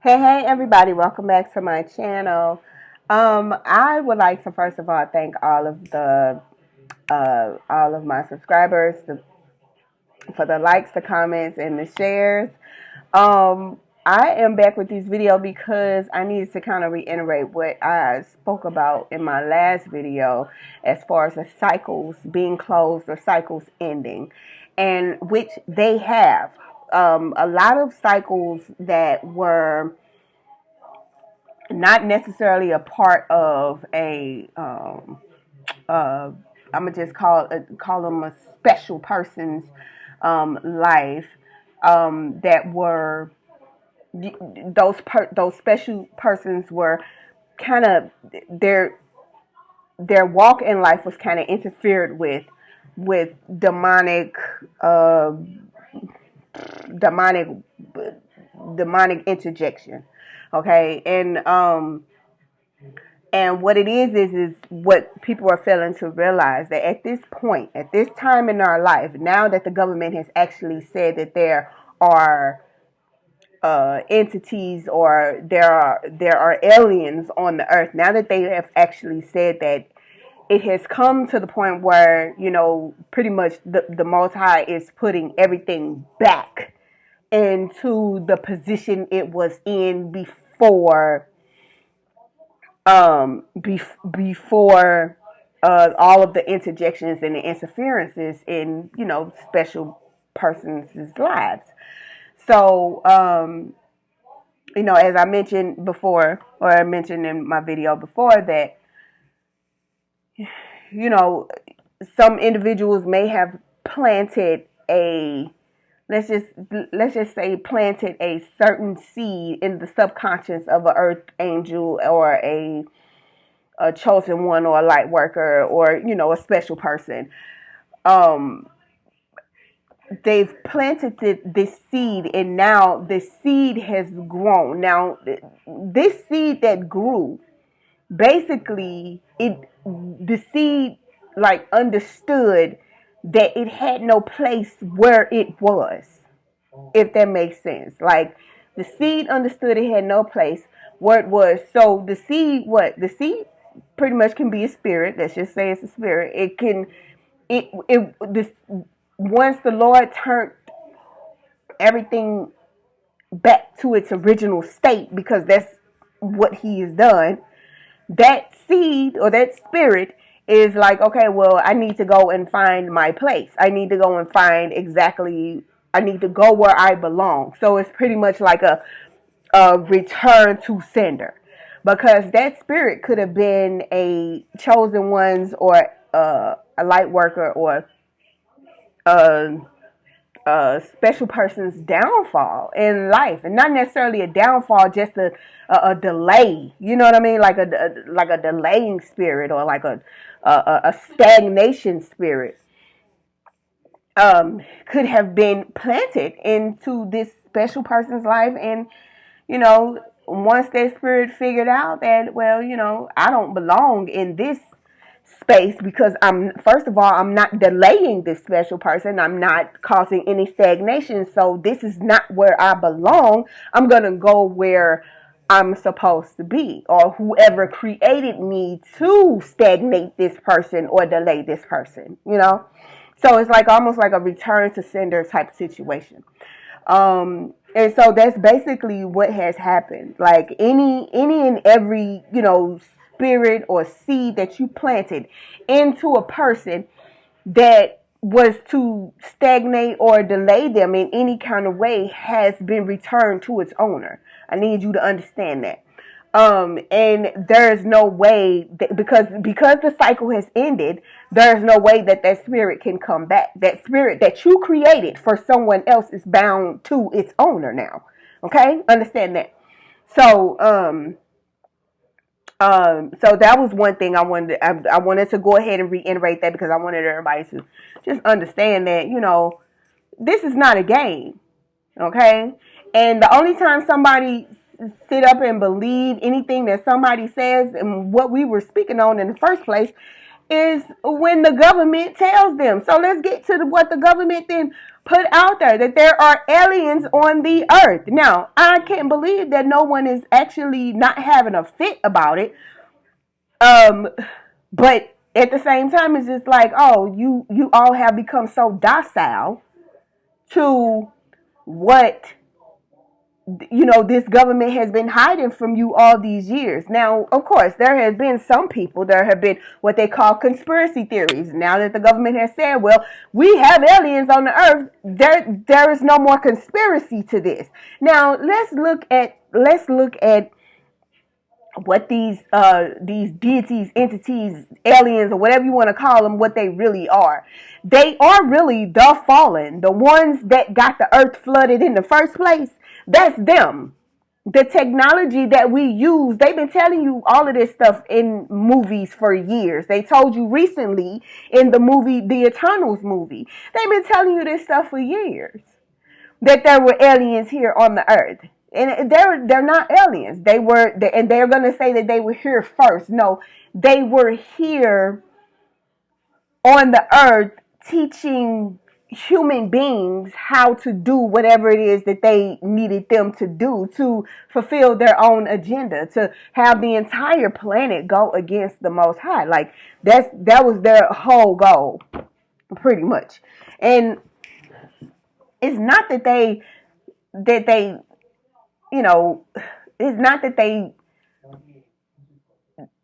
Hey everybody, welcome back to my channel. I would like to first of all thank all of my subscribers for the likes, the comments, and the shares. Um, I am back with this video because I needed to kind of reiterate what I spoke about in my last video as far as the cycles being closed or cycles ending, and which they have. A lot of cycles that were not necessarily a part of uh, I'm gonna just call them a special person's life, that were those special persons were kind of their walk in life was kind of interfered with uh, demonic demonic interjection. Okay, and what it is what people are failing to realize, that at this point, at this time in our life, now that the government has actually said that there are entities, or there are aliens on the earth, now that they have actually said that, it has come to the point where, pretty much the Most High is putting everything back into the position it was in before, before all of the interjections and the interferences in, special persons' lives. So, as I mentioned before, or I mentioned in my video before, that, you know, some individuals may have planted a, let's just say, planted a certain seed in the subconscious of an earth angel, or a chosen one, or a light worker, or a special person. um they've planted this seed, and now the seed has grown. Now this seed that grew, basically, the seed, like, understood that it had no place where it was, if that makes sense. Like, the seed understood it had no place where it was. So the seed pretty much can be a spirit. Let's just say it's a spirit. It can, this, once the Lord turned everything back to its original state, because that's what He has done, that seed or that spirit is like, okay, well, I need to go and find my place. I need to go and find exactly, I need to go where I belong. So it's pretty much like a return to sender, because that spirit could have been a chosen one's, or a light worker, or a special person's downfall in life, and not necessarily a downfall, just a delay. You know what I mean? Like a delaying spirit, or like a stagnation spirit, could have been planted into this special person's life. And once that spirit figured out that, well, I don't belong in this space, because first of all, I'm not delaying this special person. I'm not causing any stagnation. So this is not where I belong. I'm going to go where I'm supposed to be, or whoever created me to stagnate this person or delay this person. So it's like almost like a return to sender type situation. And so that's basically what has happened. Like any and every, spirit or seed that you planted into a person that was to stagnate or delay them in any kind of way has been returned to its owner. I need you to understand that. And there's no way that, because the cycle has ended, there's no way that spirit can come back. That spirit that you created for someone else is bound to its owner now. Okay, understand that. So, so that was one thing I wanted to go ahead and reiterate that, because I wanted everybody to just understand that, this is not a game. Okay, and the only time somebody sit up and believe anything that somebody says, and what we were speaking on in the first place, is when the government tells them. So let's get to what the government then put out there, that there are aliens on the earth. Now, I can't believe that no one is actually not having a fit about it. But at the same time, it's just like, oh, you all have become so docile to what this government has been hiding from you all these years. Now, of course, there has been some people, there have been what they call conspiracy theories. Now that the government has said, well, we have aliens on the earth, there is no more conspiracy to this. Now, let's look at what these deities, entities, aliens, or whatever you want to call them, what they really are. They are really the fallen, the ones that got the earth flooded in the first place. That's them. The technology that we use, they've been telling you all of this stuff in movies for years. They told you recently in the movie, the Eternals movie. They've been telling you this stuff for years, that there were aliens here on the earth. And they're not aliens. And they're going to say that they were here first. No, they were here on the earth teaching human beings how to do whatever it is that they needed them to do to fulfill their own agenda, to have the entire planet go against the Most High. Like that was their whole goal, pretty much. And it's not that they it's not that they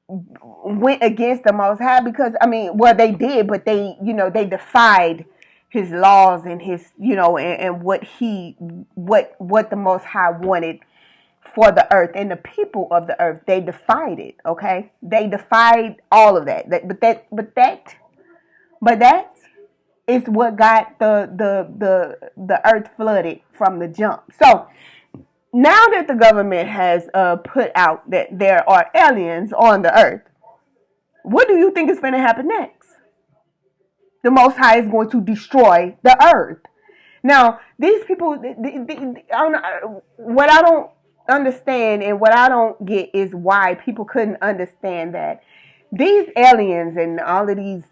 went against the Most High, because well, they did, but they defied his laws and his and what the Most High wanted for the earth and the people of the earth. They defied it. Okay, they defied all of that. But that is what got the earth flooded from the jump. So now that the government has put out that there are aliens on the earth, what do you think is going to happen next? The Most High is going to destroy the earth. Now, these people, what I don't understand and what I don't get is why people couldn't understand that these aliens and all of these,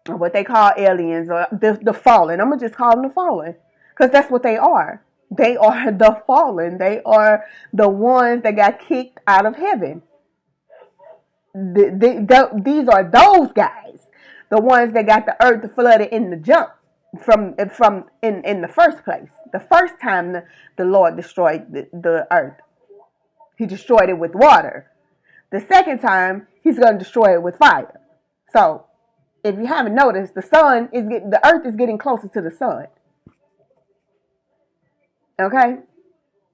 what they call aliens, or the fallen, I'm going to just call them the fallen, because that's what they are. They are the fallen. They are the ones that got kicked out of heaven. These are those guys, the ones that got the earth flooded in the jump from in the first place. The first time the Lord destroyed the earth, he destroyed it with water. The second time, he's going to destroy it with fire. So, if you haven't noticed, the earth is getting closer to the sun. Okay?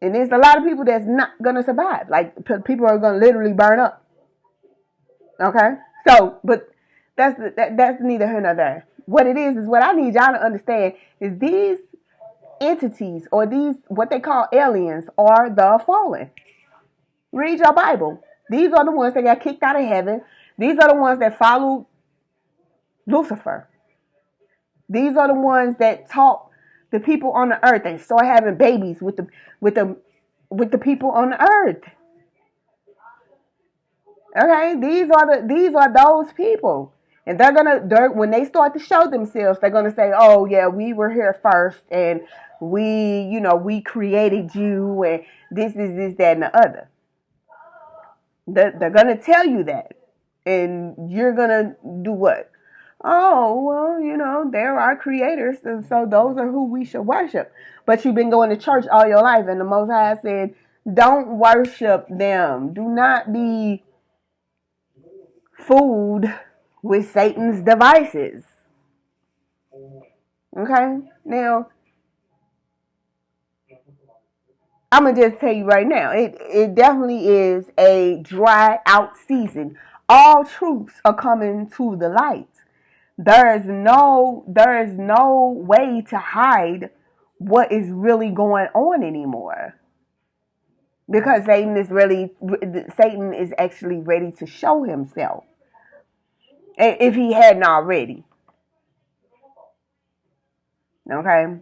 And there's a lot of people that's not going to survive. Like, people are going to literally burn up. Okay? So, but that's neither here nor there. What it is what I need y'all to understand is these entities, or these, what they call aliens, are the fallen. Read your Bible. These are the ones that got kicked out of heaven. These are the ones that followed Lucifer. These are the ones that taught the people on the earth and start having babies with the people on the earth. Okay, these are those people, and when they start to show themselves, they're gonna say, "Oh yeah, we were here first, and we created you, and this, that, and the other." They're gonna tell you that, and you're gonna do what? Oh, well, they're our creators, and so those are who we should worship. But you've been going to church all your life, and the Most High said, don't worship them. Do not be fooled with Satan's devices. Okay? Now, I'm going to just tell you right now, it definitely is a dry out season. All truths are coming to the light. There is no way to hide what is really going on anymore. Because Satan is actually ready to show himself. If he hadn't already. Okay?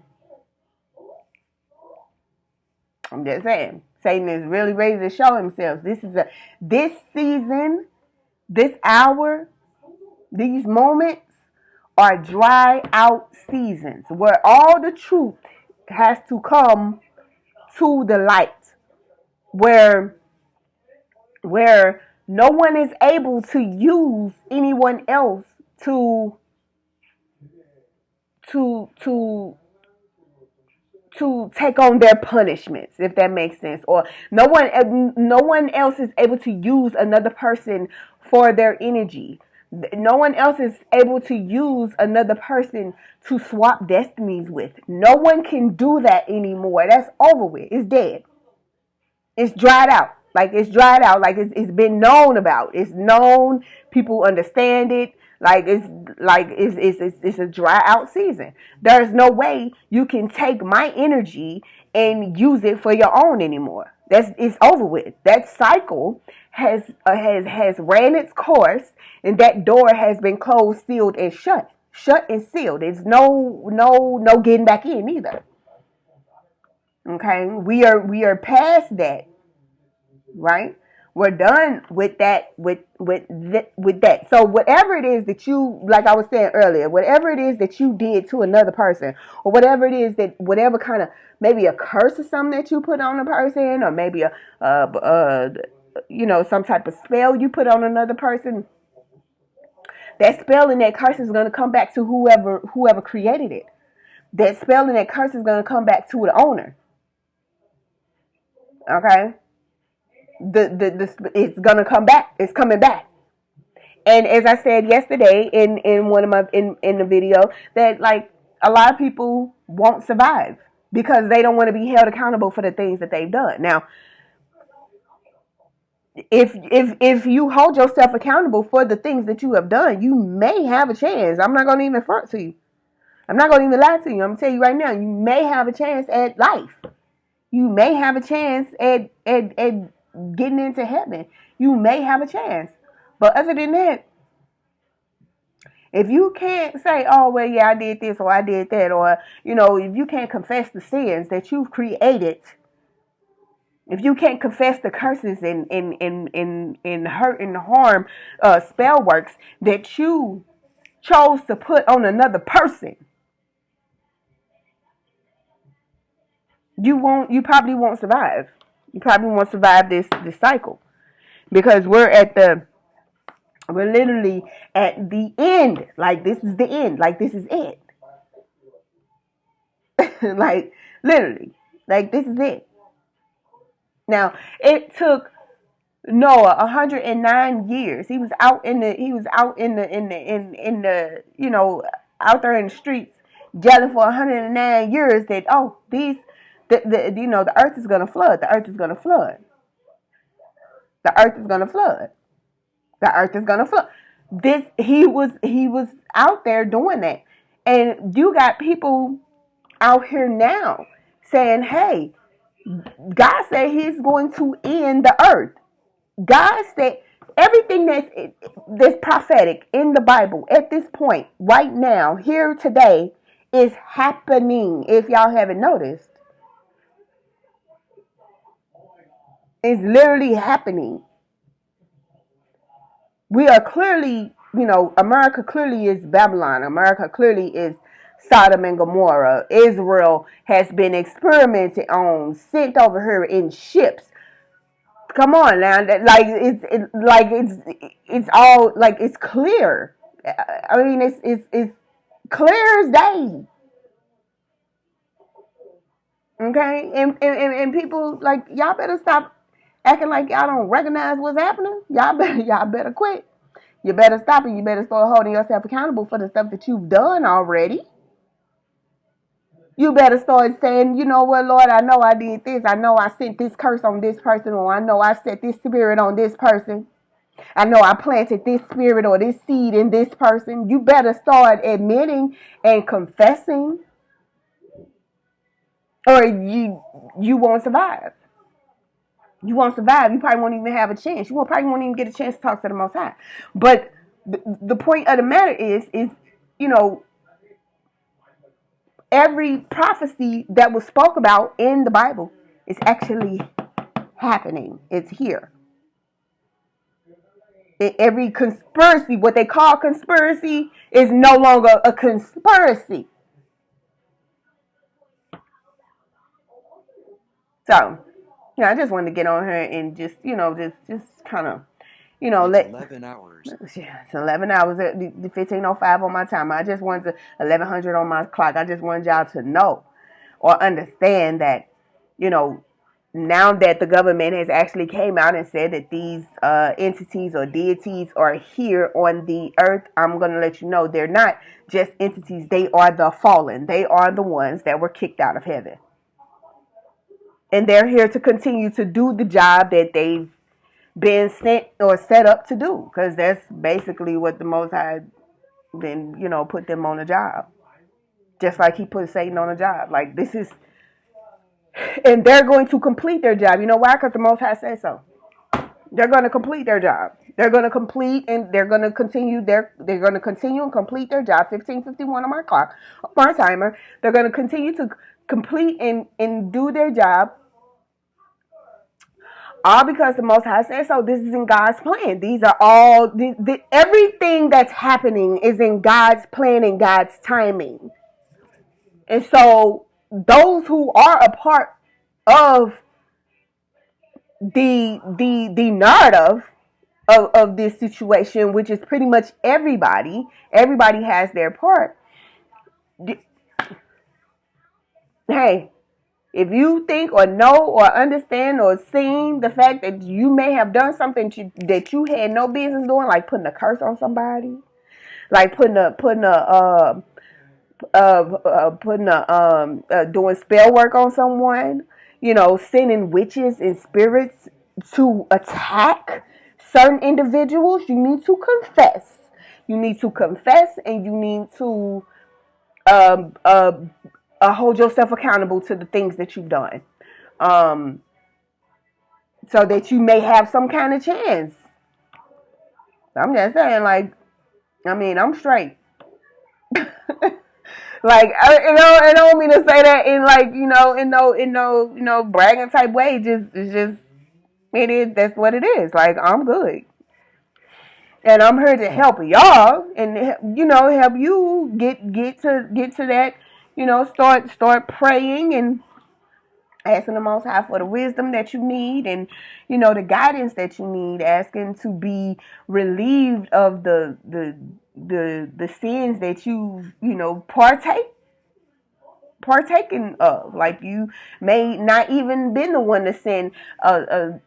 I'm just saying. Satan is really ready to show himself. This season, this hour, These moments are dry out seasons where all the truth has to come to the light, where no one is able to use anyone else to to to to take on their punishments, if that makes sense. Or no one else is able to use another person for their energy. No one else is able to use another person to swap destinies with. No one can do that anymore. That's over with. It's dead. It's dried out. Like it's dried out. Like it's been known about. It's known. People understand it. It's a dry out season. There's no way you can take my energy and use it for your own anymore. It's over with. That cycle has ran its course, and that door has been closed, sealed, and shut and sealed. There's no getting back in either. Okay, we are past that, right? We're done with that, with that. So whatever it is that you, like I was saying earlier, whatever it is that you did to another person, or whatever it is that, whatever kind of, maybe a curse or something that you put on a person, or maybe some type of spell you put on another person, that spell and that curse is going to come back to whoever created it. That spell and that curse is going to come back to the owner. Okay, it's gonna come back. It's coming back. And as I said yesterday in one of my in the video, that like a lot of people won't survive because they don't want to be held accountable for the things that they've done. Now, if you hold yourself accountable for the things that you have done, you may have a chance. I'm not gonna even front to you. I'm not gonna even lie to you. I'm gonna tell you right now, you may have a chance at life. You may have a chance at getting into heaven. You may have a chance. But other than that, if you can't say, oh, well, yeah, I did this or I did that, or, if you can't confess the sins that you've created, if you can't confess the curses and hurt and harm spell works that you chose to put on another person, you probably won't survive. You probably won't survive this cycle, because we're literally at the end. Like, this is the end. Like, this is it. Like, literally. Like, this is it. Now, it took Noah 109 years. He was out in the out there in the streets yelling for 109 years that, the earth is going to flood. The earth is going to flood. The earth is going to flood. The earth is going to flood. He was out there doing that. And you got people out here now saying, hey, God said he's going to end the earth. God said everything that's prophetic in the Bible at this point, right now, here today, is happening. If y'all haven't noticed, it's literally happening. We are clearly, America clearly is Babylon. America clearly is Sodom and Gomorrah. Israel has been experimented on, sent over here in ships. Come on now, it's all like it's clear. I mean, it's clear as day. Okay, and people like, y'all better stop acting like y'all don't recognize what's happening. Y'all better quit. You better stop, and you better start holding yourself accountable for the stuff that you've done already. You better start saying, you know what, Lord, I know I did this. I know I sent this curse on this person, or I know I set this spirit on this person. I know I planted this spirit or this seed in this person. You better start admitting and confessing, or you won't survive. You won't survive. You probably won't even have a chance. Probably won't even get a chance to talk to the Most High. But the point of the matter is, every prophecy that was spoke about in the Bible is actually happening. It's here. Every conspiracy, what they call conspiracy, is no longer a conspiracy. So, I just wanted to get on here and just kind of, It's let. 11 hours. Yeah, it's 11 hours at the 15:05 on my time. I just wanted to 1100 on my clock. I just wanted y'all to know or understand that, you know, now that the government has actually came out and said that these entities or deities are here on the earth, I'm going to let you know they're not just entities. They are the fallen. They are the ones that were kicked out of heaven. And they're here to continue to do the job that they've been sent or set up to do. Because that's basically what the Most High then, put them on a job. Just like he put Satan on a job. Like, this is, and they're going to complete their job. You know why? Because the Most High said so. They're going to complete their job. They're going to complete and they're going to continue they're going to continue and complete their job. 15:51 on my clock, my timer. They're going to continue to complete and do their job. All because the Most High said so. This is in God's plan. These are all everything that's happening is in God's plan and God's timing. And so those who are a part of the narrative of this situation, which is pretty much everybody has their part. Hey, if you think or know or understand or seen the fact that you may have done something that you had no business doing, like putting a curse on somebody, like doing spell work on someone, sending witches and spirits to attack certain individuals, you need to confess. You need to confess, and you need to um, uh, hold yourself accountable to the things that you've done, um, so that you may have some kind of chance. I'm just saying, like, I mean, I'm straight. Like, I don't mean to say that in like, in no bragging type way. It's just it is. That's what it is. Like, I'm good, and I'm here to help y'all, and help you get to that. Start praying and asking the Most High for the wisdom that you need, and the guidance that you need. Asking to be relieved of the sins that you partaken of. Like, you may not even been the one to send a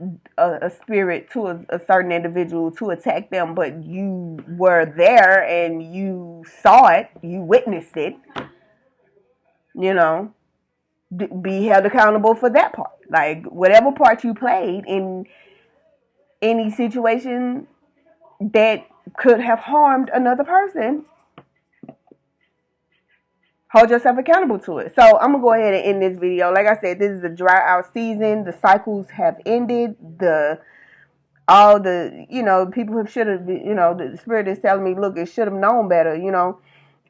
spirit to a certain individual to attack them, but you were there and you saw it, you witnessed it. You know, be held accountable for that part. Like, whatever part you played in any situation that could have harmed another person, hold yourself accountable to it. So I'm gonna go ahead and end this video. Like I said, this is a dry out season. The cycles have ended. All the people who should have, the spirit is telling me, look, it should have known better. He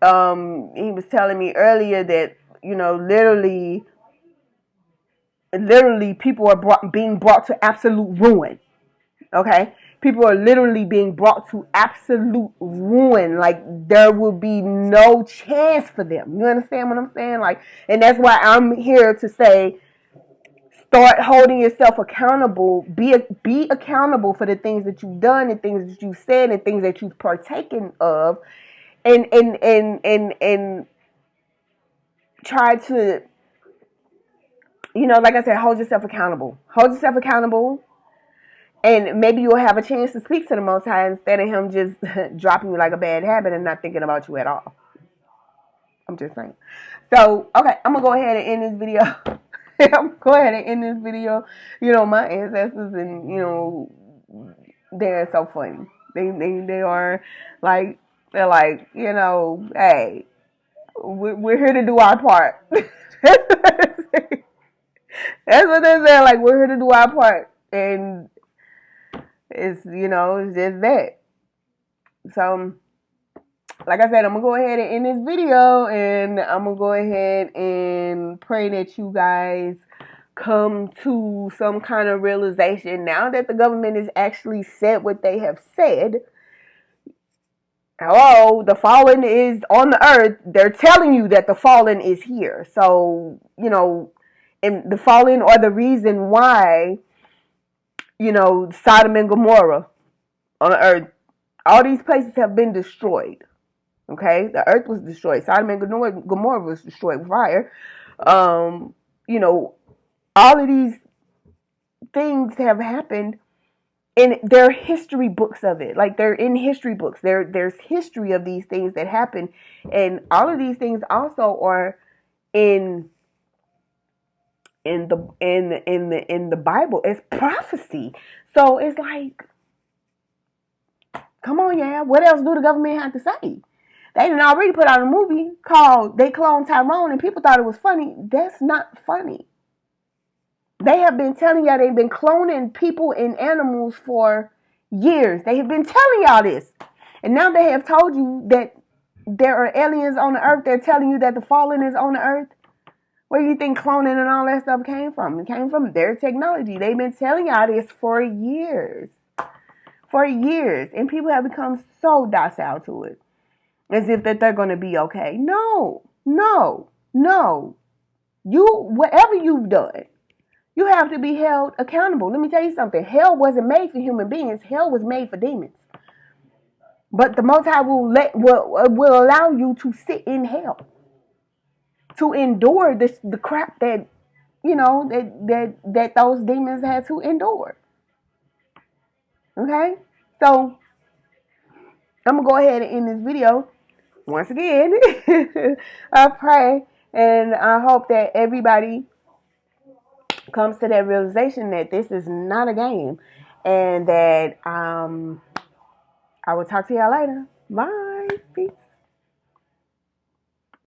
was telling me earlier that literally people are being brought to absolute ruin. Okay, people are literally being brought to absolute ruin. Like, there will be no chance for them. You understand what I'm saying? Like, and that's why I'm here to say, start holding yourself accountable. Be accountable for the things that you've done and things that you've said and things that you've partaken of, and try to, like I said, hold yourself accountable. Hold yourself accountable. And maybe you'll have a chance to speak to the Most High instead of him just dropping you like a bad habit and not thinking about you at all. I'm just saying. So, okay, I'm going to go ahead and end this video. I'm going to go ahead and end this video. My ancestors, and, they're so funny. They are like, they're like, hey, we're here to do our part. That's what they're saying. Like, we're here to do our part. And it's just that. So, like I said, I'm gonna go ahead and end this video, and I'm gonna go ahead and pray that you guys come to some kind of realization now that the government has actually said what they have said. Hello, the fallen is on the earth. They're telling you that the fallen is here. So, and the fallen are the reason why, Sodom and Gomorrah on the earth, all these places have been destroyed. Okay, the earth was destroyed. Sodom and Gomorrah was destroyed with fire. Um, all of these things have happened, and there are history books of it. Like, they're in history books. There's history of these things that happen, and all of these things also are in the Bible as prophecy. So it's like, come on, yeah. What else do the government have to say? They didn't already put out a movie called They Cloned Tyrone, and people thought it was funny. That's not funny. They have been telling y'all they've been cloning people and animals for years. They have been telling y'all this. And now they have told you that there are aliens on the earth. They're telling you that the fallen is on the earth. Where do you think cloning and all that stuff came from? It came from their technology. They've been telling y'all this for years. For years. And people have become so docile to it. As if that they're going to be okay. No. Whatever you've done, you have to be held accountable. Let me tell you something. Hell wasn't made for human beings. Hell was made for demons. But the Most High will allow you to sit in hell, to endure the crap that that those demons had to endure. Okay, so I'm gonna go ahead and end this video. Once again, I pray and I hope that everybody comes to that realization that this is not a game, and that I will talk to y'all later. Bye. Peace.